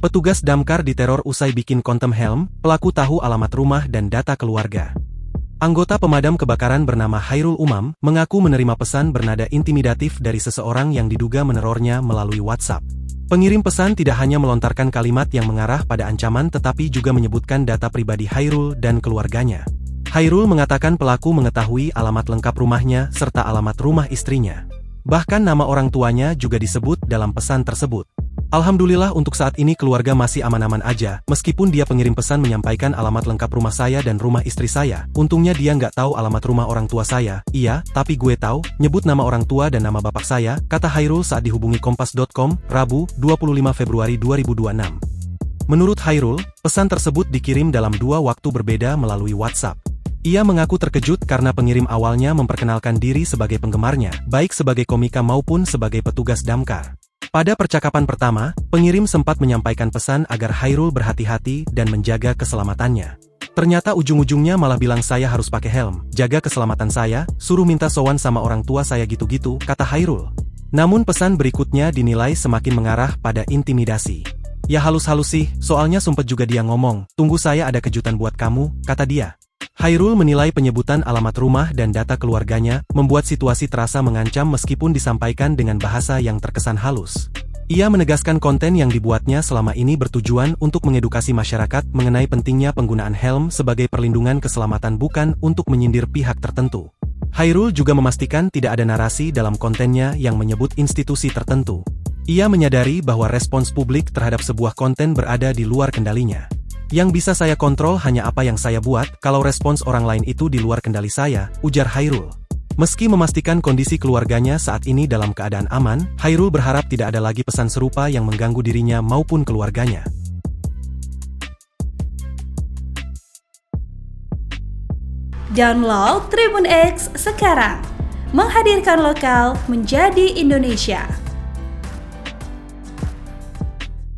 Petugas damkar diteror usai bikin kontem helm, pelaku tahu alamat rumah dan data keluarga. Anggota pemadam kebakaran bernama Hairul Umam mengaku menerima pesan bernada intimidatif dari seseorang yang diduga menerornya melalui WhatsApp. Pengirim pesan tidak hanya melontarkan kalimat yang mengarah pada ancaman tetapi juga menyebutkan data pribadi Hairul dan keluarganya. Hairul mengatakan pelaku mengetahui alamat lengkap rumahnya serta alamat rumah istrinya. Bahkan nama orang tuanya juga disebut dalam pesan tersebut. Alhamdulillah untuk saat ini keluarga masih aman-aman aja, meskipun dia pengirim pesan menyampaikan alamat lengkap rumah saya dan rumah istri saya. Untungnya dia nggak tahu alamat rumah orang tua saya. Iya, tapi gue tahu, nyebut nama orang tua dan nama bapak saya, kata Hairul saat dihubungi Kompas.com, Rabu, 25 Februari 2026. Menurut Hairul, pesan tersebut dikirim dalam 2 waktu berbeda melalui WhatsApp. Ia mengaku terkejut karena pengirim awalnya memperkenalkan diri sebagai penggemarnya, baik sebagai komika maupun sebagai petugas damkar. Pada percakapan pertama, pengirim sempat menyampaikan pesan agar Hairul berhati-hati dan menjaga keselamatannya. Ternyata ujung-ujungnya malah bilang saya harus pakai helm, jaga keselamatan saya, suruh minta sowan sama orang tua saya gitu-gitu, kata Hairul. Namun pesan berikutnya dinilai semakin mengarah pada intimidasi. Ya halus-halus sih, soalnya sumpet juga dia ngomong, tunggu saya ada kejutan buat kamu, kata dia. Hairul menilai penyebutan alamat rumah dan data keluarganya membuat situasi terasa mengancam meskipun disampaikan dengan bahasa yang terkesan halus. Ia menegaskan konten yang dibuatnya selama ini bertujuan untuk mengedukasi masyarakat mengenai pentingnya penggunaan helm sebagai perlindungan keselamatan bukan untuk menyindir pihak tertentu. Hairul juga memastikan tidak ada narasi dalam kontennya yang menyebut institusi tertentu. Ia menyadari bahwa respons publik terhadap sebuah konten berada di luar kendalinya. Yang bisa saya kontrol hanya apa yang saya buat, kalau respons orang lain itu di luar kendali saya, ujar Hairul. Meski memastikan kondisi keluarganya saat ini dalam keadaan aman, Hairul berharap tidak ada lagi pesan serupa yang mengganggu dirinya maupun keluarganya. Download Tribun X sekarang, menghadirkan lokal menjadi Indonesia.